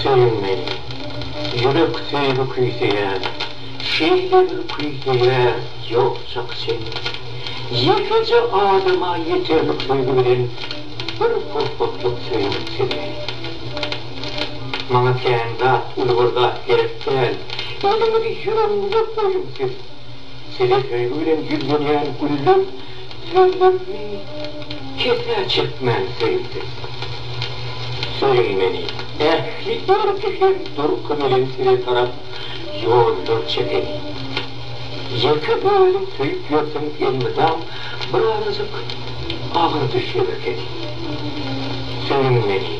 Söyünmeli, yürek söylü küyseye, şeyler küyseye yoksak seni. Yekece adıma yeterlik söylülen bir korkutluk söylük seni. Mana kâinat, ulgurda gerekkel, elimi yüreğimde koyumsuz. Seni söylülen yüzünen güllüm, söylemi kese çıkmen söylüsüz. Söylemeni, ehli erkeğin durkumelin sire taraf yoldur çekeni. Yeke bölüm söyüp yoksun elmizam, birazcık ağır düşürürken. Söylemeni,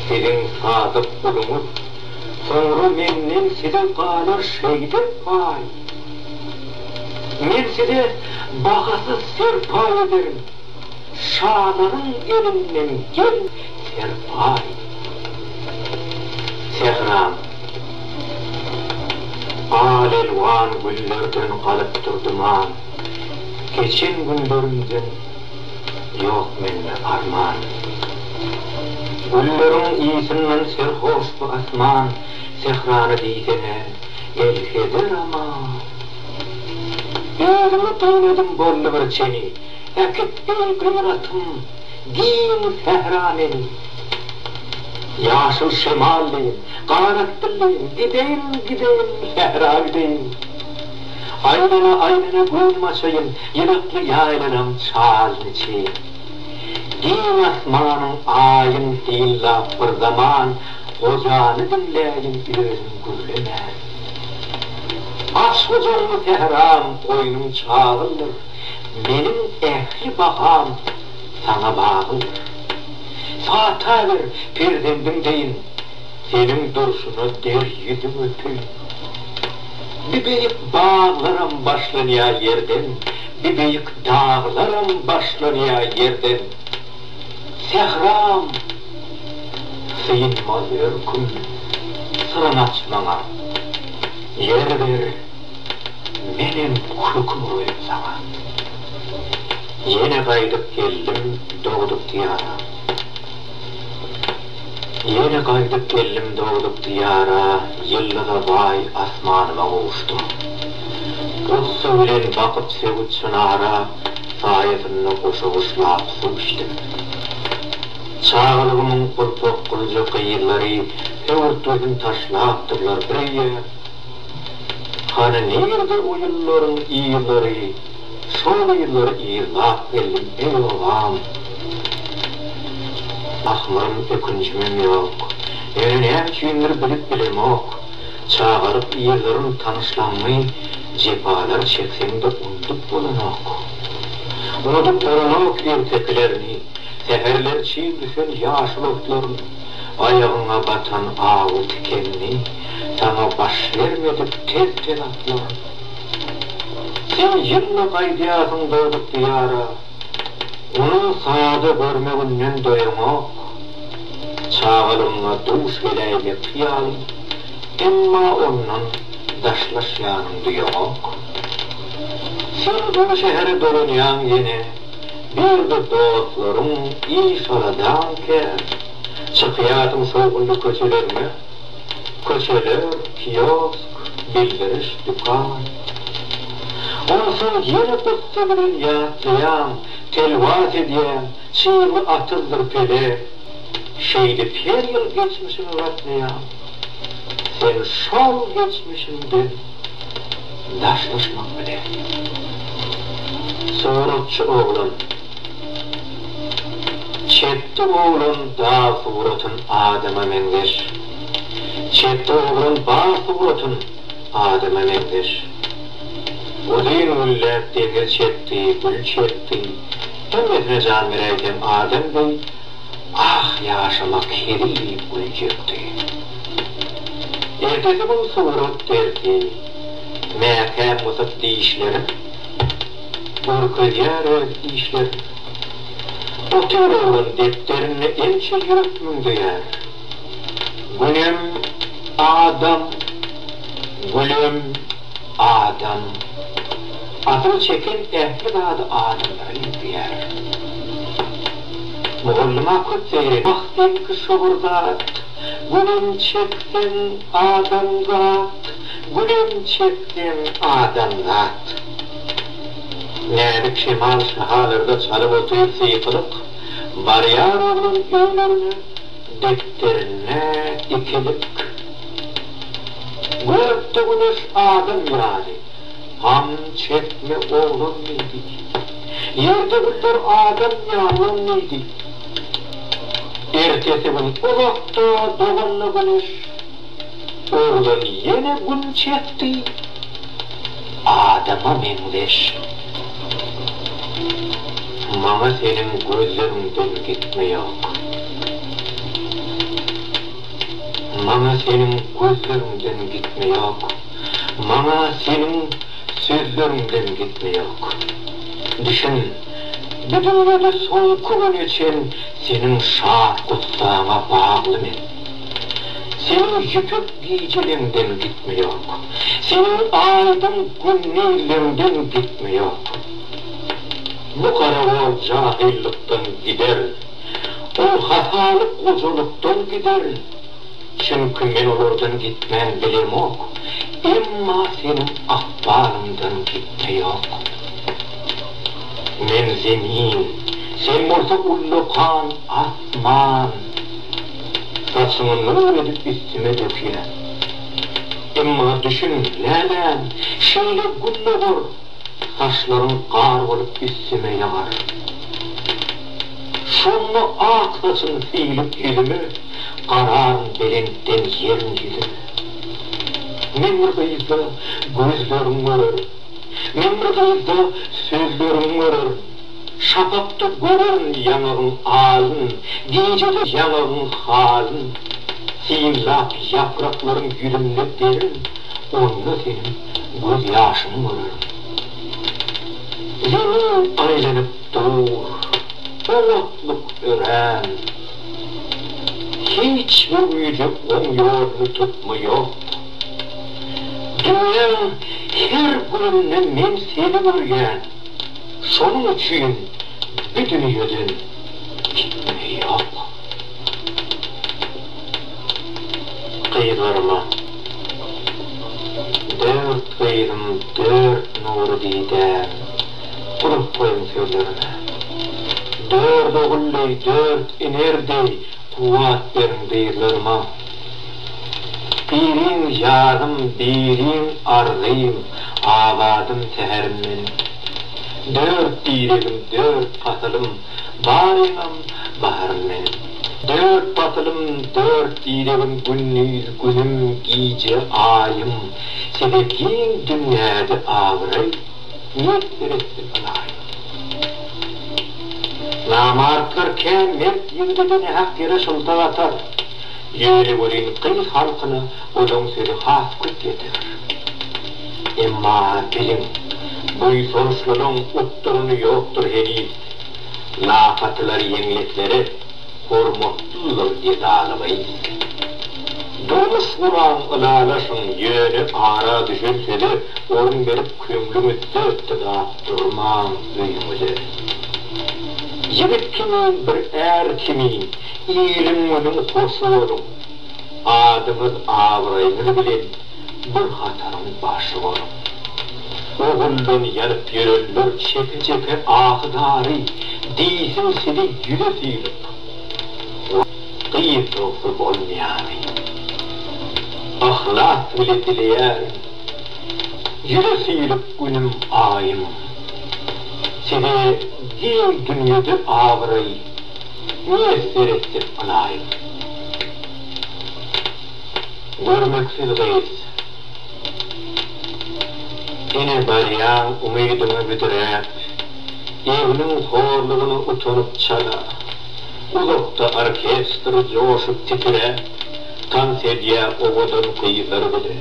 sizin sadık bulunuz, sonra menden size kalır şeyde pay. Men size bağasız serpay ederim, şaların elinden gel serpay. Sehram, al-elvan güllerden kalıp durduman, geçen günlerimden yok mende arman. Güllerin iyisinden serhoş bu asman, sehranı diysene elheder ama. Özümü tanıdım bollu bir çeni, ekip bir kıyratım, din sehrameni. Yaşıl şemalliyim, kanatlılliyim, gideyim sehra gideyim. Aynana gülmaşayım, yırıklı yaylanım çağızlı çiğ. Din asmanın ayın dilla bir zaman, ocağını dinleyim gözüm gürlemez. Aç hocamı sehram, koynum çağılır, benim ehli baham sana bağlıdır. Saata ver, perdemdim deyin, senin durşunu der yüzüm öpün. Bir büyük bağlarım başlanıya yerden, bir büyük dağlarım başlanıya yerden. Sehram, sıyınmaz ürküm, sırın açmana, yer ver, benim kürküm koyup sana. Yine kaydıp geldim, doğduk diyara. Yine kaydıp geldim, doğduk diyara, yıllıda vay asmanıma kavuştum. Russu bilen bakıp sevut çınara, sayesinde koşu kuşlap su içtim. Çağılığımın kurpuk kılcı kıyırları, hevurtuyum taşlaptırlar bireye. Hani nerede o yılların iyilleri, şol yılları iyilap geldim ey oğam. Ahmırım öküncümüm yok, erinem kiyindir bilip bilem ok. Çağırıp iyillerim tanışlanmayı, cepalar çeksem de unutup bulun ok. Unutup bulun ok erteklerini, seherler çiğ düşen yaşlı otlarını, ayağına batan ağıl tikenini, sana baş vermedip tez atlarını. Sen yıllı kaydiyatın doğduk diyara, onu sağda görmeğinden doyamak, çağılımla duş bileyle kıyalım, emma ondan daşlaşyanım duyamak. Sen bu şehre dolunyan yine, bir de dostlarım iş oladan ke, çıkıyatım soğullu köşelerine, köşeler, kiosk, bildiriş, dükkan. Olsun yeni kutsabirin yatlayan, telvat ediyen, çiğli atıldır pele, şeyli per yıl geçmişimi vatlayan, sen şol geçmişimden daşlaşmak bile. Suratçı oğlum, çetti oğlum dağ suratın Adem'a mendir, çetti oğlum bağ suratın Adem'a mendir. Uzun müllep demir çekti, gül çekti, ümmetine can vereydim Adem Bey, ah yaşamak heriyip gül çekti. Ertesi bu surat derdi, mehkem musat dişlerim, burkuzyarak dişlerim. Otur oğlum defterini elçi yürütmün duyar. Gülüm Adam, gülüm Adam. Adını çeken ehli adı Adem'lerin diyer. Muğulluma kutseyri vaktin kışıvırdat, gülüm çektin adamdat, gülüm çektin adamdat. Nälik şemal şahalarda çalıp oturup seyitılık, bariyar oğlun öğlerini, defterine ikilik. Gökte güneş adam yari, ham çekme oğlun neydi? Yerde güller adam yağlın neydi? Ertesi gün uzakta doğanlı güneş, oğlun yine gün çekti, adama menleş. Bana senin gözlerinden gitme yok. Bana senin gözlerinden gitme yok. Bana senin sözlerinden gitme yok. Düşün, bir dünyada son gün için senin şahat kutsağına bağlı men. Senin yıkıp giyicilerinden gitme yok. Senin aydın günlerinden gitme yok. Bu karavol cahillikten gider, o hatalık koculuktan gider. Çünkü men olurdan gitmen bilim ok, emma senin ahbarından gitme yok. Men zemin, sen bolsa ullukan asman, saçını nur edip üstüme döküyen. Emma düşün, lelen, şöyle gülle vur, saçların qar olup üstüme yağar. Şunu aklasın fiilip yüzümü, qararın belentten yerin yüzümü. Memrgayızda gözlerim görür, memrgayızda sözlerim görür. Şapakta görür yanarın alın, gecede yanarın halın. Siyinlap yaprakların gülümle derin, onda senin göz yaşın görür. Zemin aylanıp dur, oğutluk ören. Hiçbir gücü on yolunu tutmuyor. Dünya her gününe men seni görgen. Şunun için bir dünyadan gitme yok. Kıyılarıma dört kıyırım dört nuru didem. Kurup koyun sözlerine. Dört oğulley, dört inerdi, kuvat verin deyirlerime. Birin yarım, birin argıyım, avadım teherimmin. Dört direğim, dört patılım, barimam, baharım benim. Dört patılım, dört direğim, gündüz günüm, gece ayım. Sebebin dünyada ağıray, niyet veresin alayım. Namartlarken mert yüzüden hak yere şılta atar. Yöyle verin kıyız halkını olan sözü has küt getirir. Emma bilin, bu sonuçların utturunu yoktur henüz. Lakatılar yenilikleri hormotludur diye dağılamayız. Durmuş vuran ılalaşın yöne ara düşünse de onun verip kümlümüzde öttüda durmam büyümüzü. Yigit kimin bir er kimin, iyilim onun hoşu olun. Adımız ağırayını bilen bir hatarın başı olun. Oğuldan yanıp yürürler çepe çepe ahıdari, değilsin seni yüze sıyılıp. Kıyıp olsun olmayanı. Ahlas bile dileyen, yüze sıyılıp günüm ayım. Seni değil dünyada ağırayı, niye seyretsin alayım? Görmeksiz gayız. Yine bariyan umidimi bitirep, evinin horluğunu utunup çala, uzakta orkestr coşup titire, kansediye oğudun kıyıları bile.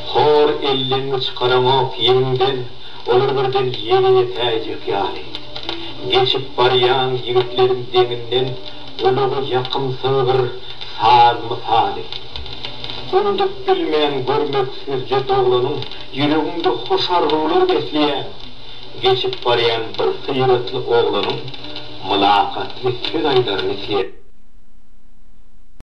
Hor ellerini çıkaramak yerinden, olur birden yeni tecik yani. Geçip bariyan yigitlerim deminden, uluğu yakın sığır, saz misali. Unduk bilmeyen görmeksizce doğlanın, yüreğimde hoş arzular besleyen, geçip barayan bir sıyırıtlı oğlanın, Mulakat ve söz aydarını siler.